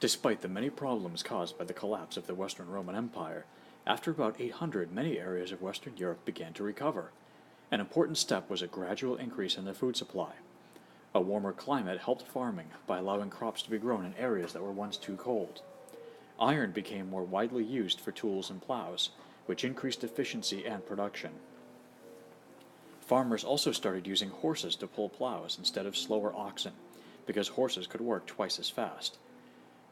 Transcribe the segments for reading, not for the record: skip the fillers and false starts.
Despite the many problems caused by the collapse of the Western Roman Empire, after about 800 many areas of Western Europe began to recover. An important step was a gradual increase in the food supply. A warmer climate helped farming by allowing crops to be grown in areas that were once too cold. Iron became more widely used for tools and plows, which increased efficiency and production. Farmers also started using horses to pull plows instead of slower oxen, because horses could work twice as fast.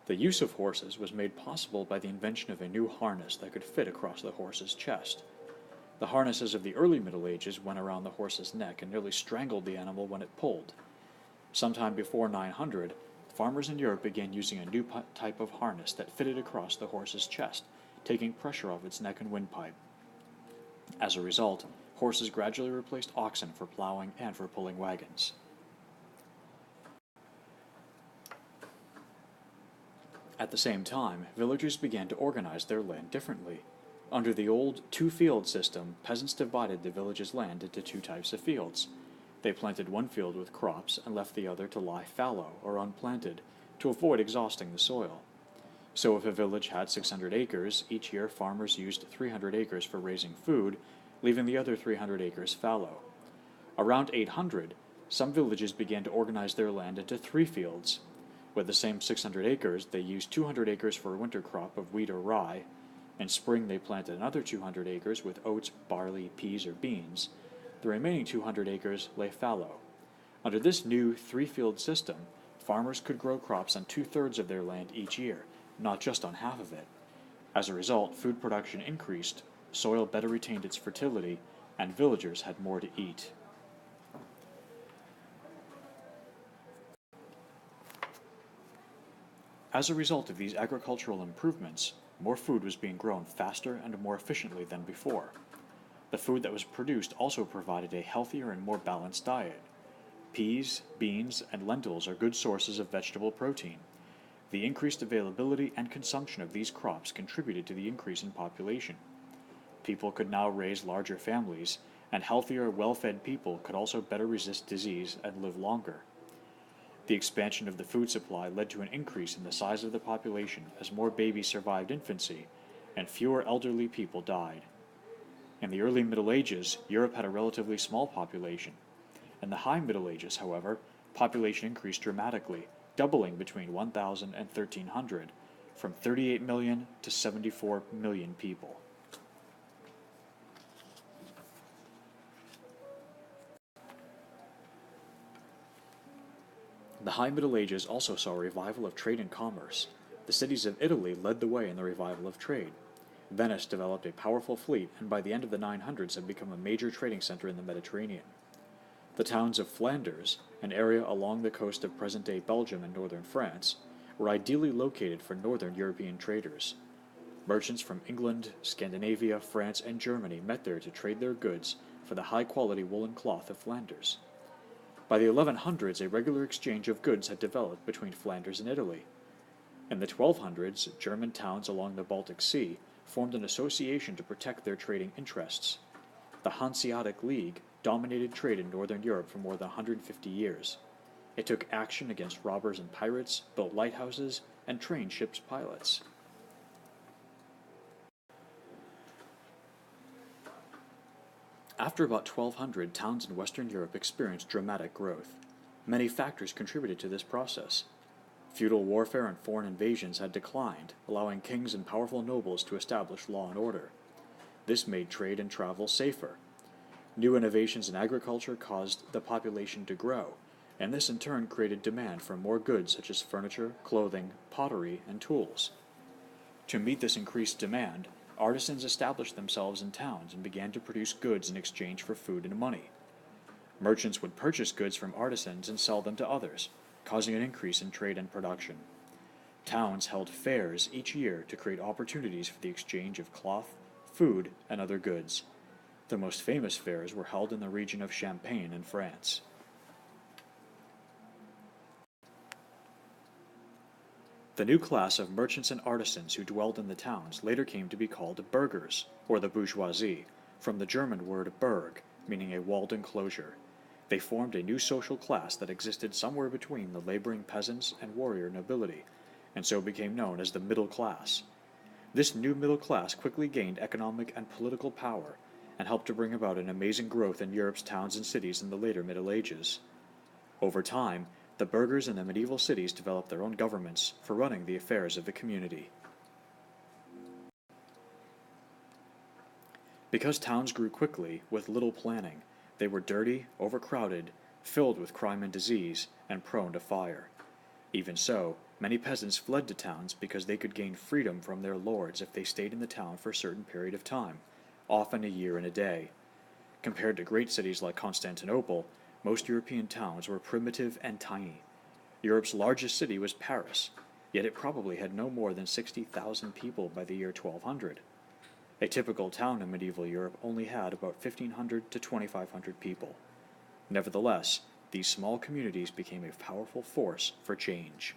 The use of horses was made possible by the invention of a new harness that could fit across the horse's chest. The harnesses of the early Middle Ages went around the horse's neck and nearly strangled the animal when it pulled. Sometime before 900, farmers in Europe began using a new type of harness that fitted across the horse's chest, taking pressure off its neck and windpipe. As a result, horses gradually replaced oxen for plowing and for pulling wagons. At the same time, villagers began to organize their land differently. Under the old two-field system, peasants divided the village's land into two types of fields. They planted one field with crops and left the other to lie fallow or unplanted, to avoid exhausting the soil. So if a village had 600 acres, each year farmers used 300 acres for raising food, leaving the other 300 acres fallow. Around 800, some villages began to organize their land into three fields. With the same 600 acres, they used 200 acres for a winter crop of wheat or rye. In spring, they planted another 200 acres with oats, barley, peas, or beans. The remaining 200 acres lay fallow. Under this new three-field system, farmers could grow crops on two-thirds of their land each year, not just on half of it. As a result, food production increased, soil better retained its fertility, and villagers had more to eat. As a result of these agricultural improvements, more food was being grown faster and more efficiently than before. The food that was produced also provided a healthier and more balanced diet. Peas, beans, and lentils are good sources of vegetable protein. The increased availability and consumption of these crops contributed to the increase in population. People could now raise larger families, and healthier, well-fed people could also better resist disease and live longer. The expansion of the food supply led to an increase in the size of the population as more babies survived infancy, and fewer elderly people died. In the early Middle Ages, Europe had a relatively small population. In the High Middle Ages, however, population increased dramatically, doubling between 1000 and 1300, from 38 million to 74 million people. The High Middle Ages also saw a revival of trade and commerce. The cities of Italy led the way in the revival of trade. Venice developed a powerful fleet, and by the end of the 900s had become a major trading center in the Mediterranean. The towns of Flanders, an area along the coast of present-day Belgium and northern France, were ideally located for northern European traders. Merchants from England, Scandinavia, France, and Germany met there to trade their goods for the high-quality woolen cloth of Flanders. By the 1100s, a regular exchange of goods had developed between Flanders and Italy. In the 1200s, German towns along the Baltic Sea formed an association to protect their trading interests. The Hanseatic League dominated trade in northern Europe for more than 150 years. It took action against robbers and pirates, built lighthouses, and trained ships' pilots. After about 1200, towns in Western Europe experienced dramatic growth. Many factors contributed to this process. Feudal warfare and foreign invasions had declined, allowing kings and powerful nobles to establish law and order. This made trade and travel safer. New innovations in agriculture caused the population to grow, and this in turn created demand for more goods such as furniture, clothing, pottery, and tools. To meet this increased demand, artisans established themselves in towns and began to produce goods in exchange for food and money. Merchants would purchase goods from artisans and sell them to others, causing an increase in trade and production. Towns held fairs each year to create opportunities for the exchange of cloth, food, and other goods. The most famous fairs were held in the region of Champagne in France. The new class of merchants and artisans who dwelled in the towns later came to be called burghers, or the bourgeoisie, from the German word Burg, meaning a walled enclosure. They formed a new social class that existed somewhere between the laboring peasants and warrior nobility, and so became known as the middle class. This new middle class quickly gained economic and political power and helped to bring about an amazing growth in Europe's towns and cities in the later Middle Ages. Over time, the burghers in the medieval cities developed their own governments for running the affairs of the community. Because towns grew quickly, with little planning, they were dirty, overcrowded, filled with crime and disease, and prone to fire. Even so, many peasants fled to towns because they could gain freedom from their lords if they stayed in the town for a certain period of time, often a year and a day. Compared to great cities like Constantinople, most European towns were primitive and tiny. Europe's largest city was Paris, yet it probably had no more than 60,000 people by the year 1200. A typical town in medieval Europe only had about 1,500 to 2,500 people. Nevertheless, these small communities became a powerful force for change.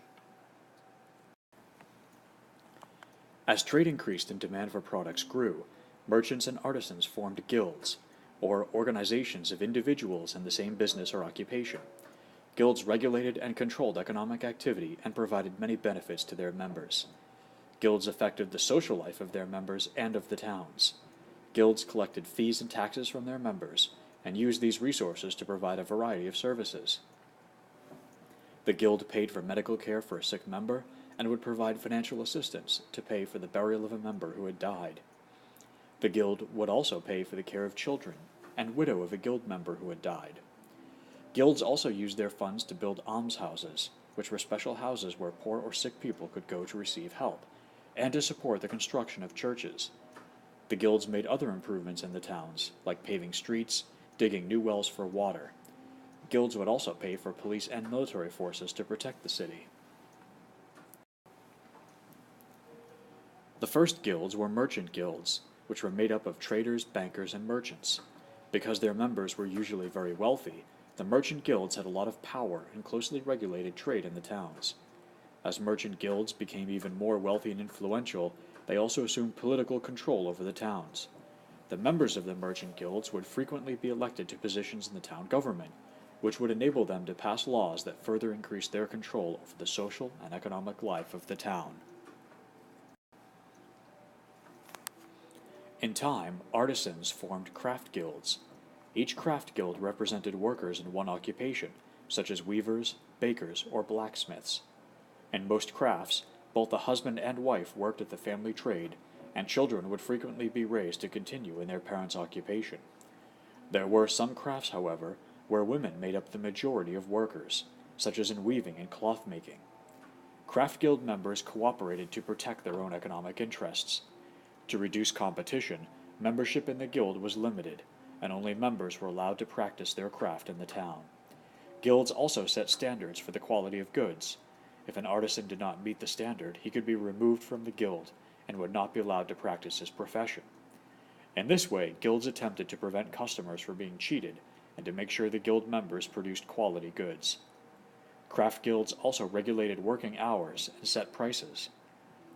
As trade increased and demand for products grew, merchants and artisans formed guilds, or organizations of individuals in the same business or occupation. Guilds regulated and controlled economic activity and provided many benefits to their members. Guilds affected the social life of their members and of the towns. Guilds collected fees and taxes from their members and used these resources to provide a variety of services. The guild paid for medical care for a sick member and would provide financial assistance to pay for the burial of a member who had died. The guild would also pay for the care of children and widow of a guild member who had died. Guilds also used their funds to build almshouses, which were special houses where poor or sick people could go to receive help, and to support the construction of churches. The guilds made other improvements in the towns, like paving streets, digging new wells for water. Guilds would also pay for police and military forces to protect the city. The first guilds were merchant guilds, which were made up of traders, bankers, and merchants. Because their members were usually very wealthy, the merchant guilds had a lot of power and closely regulated trade in the towns. As merchant guilds became even more wealthy and influential, they also assumed political control over the towns. The members of the merchant guilds would frequently be elected to positions in the town government, which would enable them to pass laws that further increased their control over the social and economic life of the town. In time, artisans formed craft guilds. Each craft guild represented workers in one occupation, such as weavers, bakers, or blacksmiths. In most crafts, both the husband and wife worked at the family trade, and children would frequently be raised to continue in their parents' occupation. There were some crafts, however, where women made up the majority of workers, such as in weaving and cloth making. Craft guild members cooperated to protect their own economic interests. To reduce competition, membership in the guild was limited, and only members were allowed to practice their craft in the town. Guilds also set standards for the quality of goods. If an artisan did not meet the standard, he could be removed from the guild and would not be allowed to practice his profession. In this way, guilds attempted to prevent customers from being cheated and to make sure the guild members produced quality goods. Craft guilds also regulated working hours and set prices.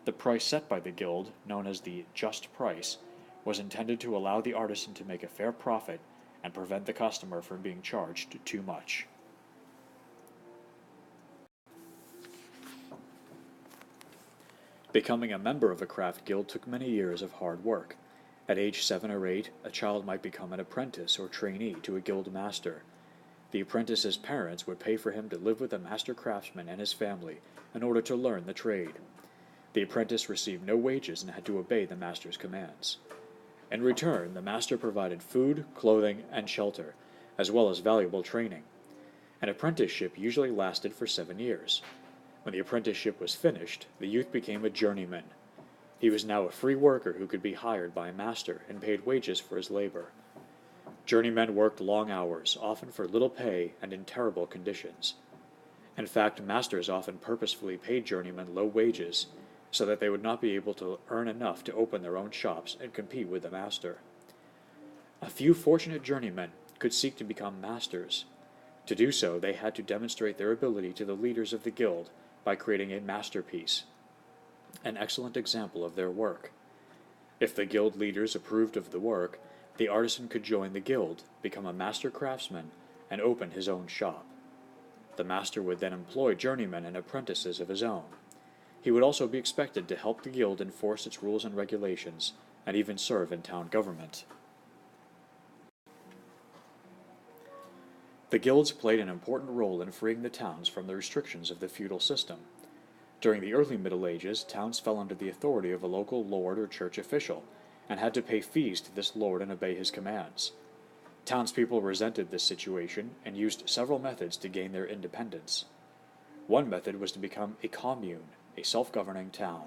The price set by the guild, known as the just price, was intended to allow the artisan to make a fair profit and prevent the customer from being charged too much. Becoming a member of a craft guild took many years of hard work. At age 7 or 8, a child might become an apprentice or trainee to a guild master. The apprentice's parents would pay for him to live with a master craftsman and his family in order to learn the trade. The apprentice received no wages and had to obey the master's commands. In return, the master provided food, clothing, and shelter, as well as valuable training. An apprenticeship usually lasted for 7 years. When the apprenticeship was finished, the youth became a journeyman. He was now a free worker who could be hired by a master and paid wages for his labor. Journeymen worked long hours, often for little pay and in terrible conditions. In fact, masters often purposefully paid journeymen low wages so that they would not be able to earn enough to open their own shops and compete with the master. A few fortunate journeymen could seek to become masters. To do so, they had to demonstrate their ability to the leaders of the guild by creating a masterpiece, an excellent example of their work. If the guild leaders approved of the work, the artisan could join the guild, become a master craftsman, and open his own shop. The master would then employ journeymen and apprentices of his own. He would also be expected to help the guild enforce its rules and regulations, and even serve in town government. The guilds played an important role in freeing the towns from the restrictions of the feudal system. During the early Middle Ages, towns fell under the authority of a local lord or church official, and had to pay fees to this lord and obey his commands. Townspeople resented this situation and used several methods to gain their independence. One method was to become a commune, a self-governing town.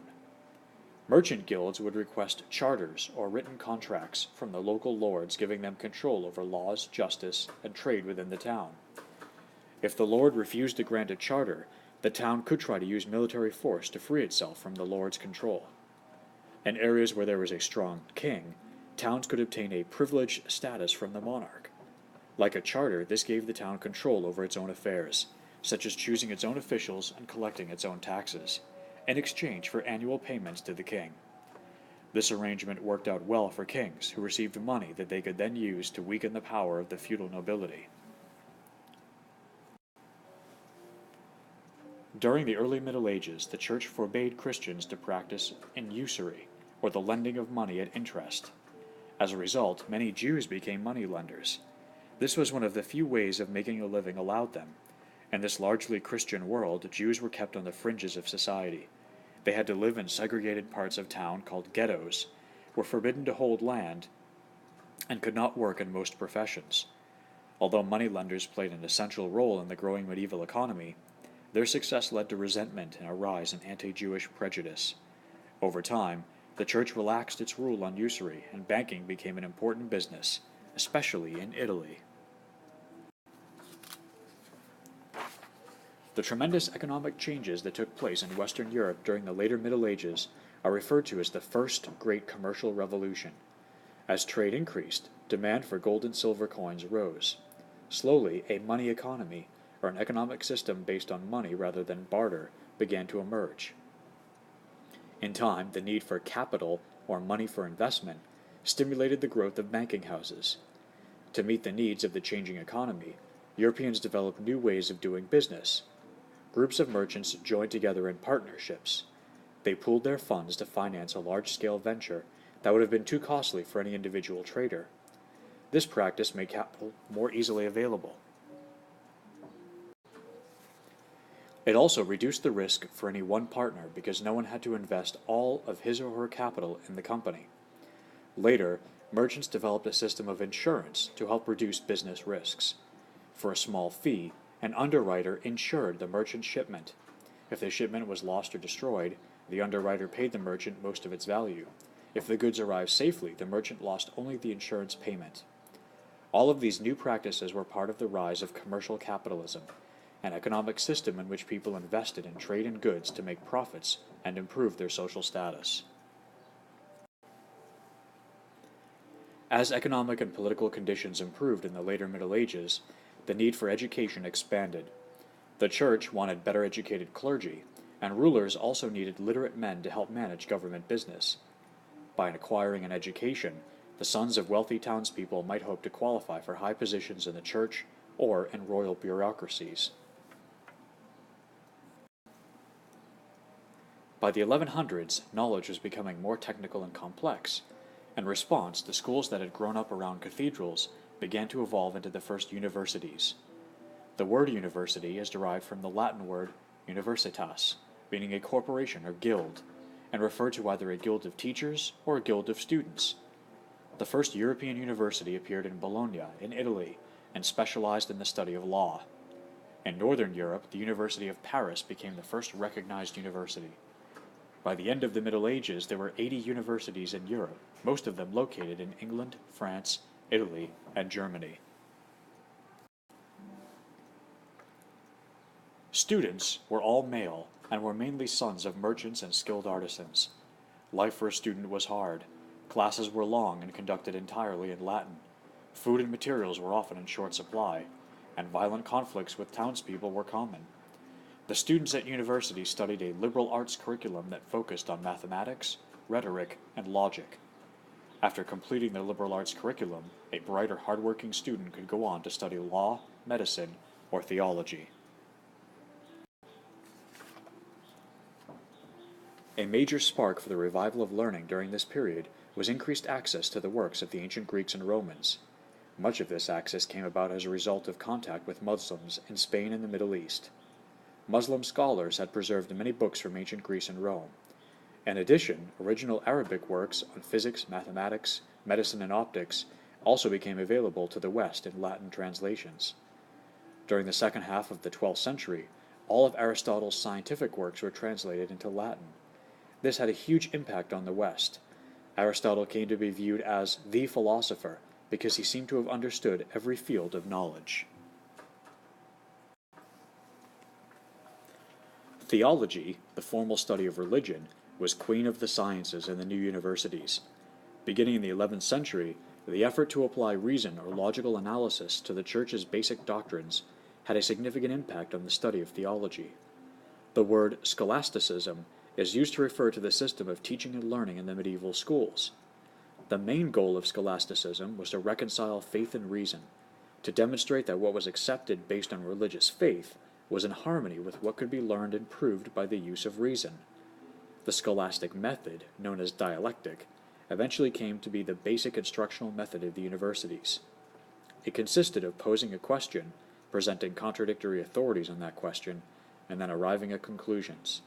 Merchant guilds would request charters or written contracts from the local lords giving them control over laws, justice, and trade within the town. If the lord refused to grant a charter, the town could try to use military force to free itself from the lord's control. In areas where there was a strong king, towns could obtain a privileged status from the monarch. Like a charter, this gave the town control over its own affairs, such as choosing its own officials and collecting its own taxes, in exchange for annual payments to the king. This arrangement worked out well for kings, who received money that they could then use to weaken the power of the feudal nobility. During the early Middle Ages, the Church forbade Christians to practice in usury, or the lending of money at interest. As a result, many Jews became moneylenders. This was one of the few ways of making a living allowed them. In this largely Christian world, Jews were kept on the fringes of society. They had to live in segregated parts of town called ghettos, were forbidden to hold land, and could not work in most professions. Although moneylenders played an essential role in the growing medieval economy, their success led to resentment and a rise in anti-Jewish prejudice. Over time, the church relaxed its rule on usury, and banking became an important business, especially in Italy. The tremendous economic changes that took place in Western Europe during the later Middle Ages are referred to as the First Great Commercial Revolution. As trade increased, demand for gold and silver coins rose. Slowly, a money economy, or an economic system based on money rather than barter, began to emerge. In time, the need for capital, or money for investment, stimulated the growth of banking houses. To meet the needs of the changing economy, Europeans developed new ways of doing business. Groups of merchants joined together in partnerships. They pooled their funds to finance a large-scale venture that would have been too costly for any individual trader. This practice made capital more easily available. It also reduced the risk for any one partner because no one had to invest all of his or her capital in the company. Later, merchants developed a system of insurance to help reduce business risks. For a small fee, an underwriter insured the merchant's shipment. If the shipment was lost or destroyed, the underwriter paid the merchant most of its value. If the goods arrived safely, the merchant lost only the insurance payment. All of these new practices were part of the rise of commercial capitalism, an economic system in which people invested in trade and goods to make profits and improve their social status. As economic and political conditions improved in the later Middle Ages, the need for education expanded. The church wanted better educated clergy, and rulers also needed literate men to help manage government business. By acquiring an education, the sons of wealthy townspeople might hope to qualify for high positions in the church or in royal bureaucracies. By the 1100s, knowledge was becoming more technical and complex. In response, the schools that had grown up around cathedrals began to evolve into the first universities. The word university is derived from the Latin word universitas, meaning a corporation or guild, and referred to either a guild of teachers or a guild of students. The first European university appeared in Bologna, in Italy, and specialized in the study of law. In Northern Europe, the University of Paris became the first recognized university. By the end of the Middle Ages, there were 80 universities in Europe, most of them located in England, France, Italy, and Germany. Students were all male and were mainly sons of merchants and skilled artisans. Life for a student was hard. Classes were long and conducted entirely in Latin. Food and materials were often in short supply, and violent conflicts with townspeople were common. The students at university studied a liberal arts curriculum that focused on mathematics, rhetoric, and logic. After completing the liberal arts curriculum, a bright or hardworking student could go on to study law, medicine, or theology. A major spark for the revival of learning during this period was increased access to the works of the ancient Greeks and Romans. Much of this access came about as a result of contact with Muslims in Spain and the Middle East. Muslim scholars had preserved many books from ancient Greece and Rome. In addition, original Arabic works on physics, mathematics, medicine, and optics also became available to the West in Latin translations. During the second half of the 12th century, all of Aristotle's scientific works were translated into Latin. This had a huge impact on the West. Aristotle came to be viewed as the philosopher because he seemed to have understood every field of knowledge. Theology, the formal study of religion, was queen of the sciences in the new universities. Beginning in the 11th century, the effort to apply reason or logical analysis to the Church's basic doctrines had a significant impact on the study of theology. The word scholasticism is used to refer to the system of teaching and learning in the medieval schools. The main goal of scholasticism was to reconcile faith and reason, to demonstrate that what was accepted based on religious faith was in harmony with what could be learned and proved by the use of reason. The scholastic method, known as dialectic, eventually came to be the basic instructional method of the universities. It consisted of posing a question, presenting contradictory authorities on that question, and then arriving at conclusions.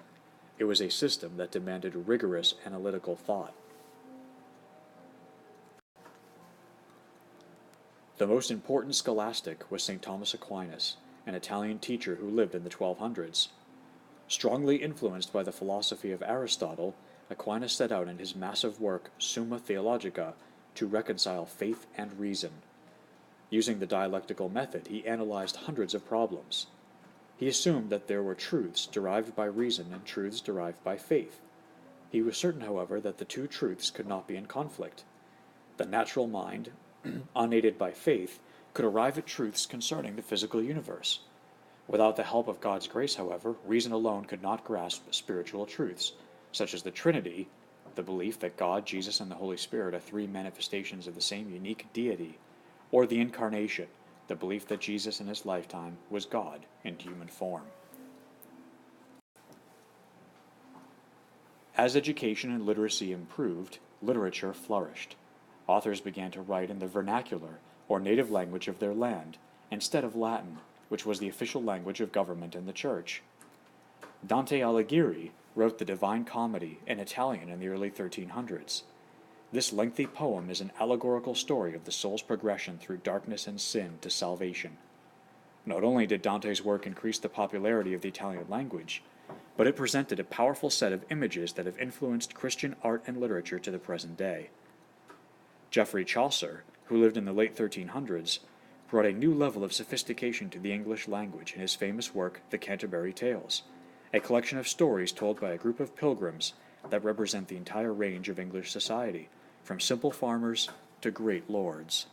It was a system that demanded rigorous analytical thought. The most important scholastic was St. Thomas Aquinas, an Italian teacher who lived in the 1200s. Strongly influenced by the philosophy of Aristotle, Aquinas set out in his massive work Summa Theologica to reconcile faith and reason. Using the dialectical method, he analyzed hundreds of problems. He assumed that there were truths derived by reason and truths derived by faith. He was certain, however, that the two truths could not be in conflict. The natural mind, unaided by faith, could arrive at truths concerning the physical universe. Without the help of God's grace, however, reason alone could not grasp spiritual truths, such as the Trinity, the belief that God, Jesus, and the Holy Spirit are three manifestations of the same unique deity, or the Incarnation, the belief that Jesus in his lifetime was God in human form. As education and literacy improved, literature flourished. Authors began to write in the vernacular, or native language of their land, instead of Latin, which was the official language of government and the Church. Dante Alighieri wrote the Divine Comedy in Italian in the early 1300s. This lengthy poem is an allegorical story of the soul's progression through darkness and sin to salvation. Not only did Dante's work increase the popularity of the Italian language, but it presented a powerful set of images that have influenced Christian art and literature to the present day. Geoffrey Chaucer, who lived in the late 1300s, brought a new level of sophistication to the English language in his famous work, The Canterbury Tales, a collection of stories told by a group of pilgrims that represent the entire range of English society, from simple farmers to great lords.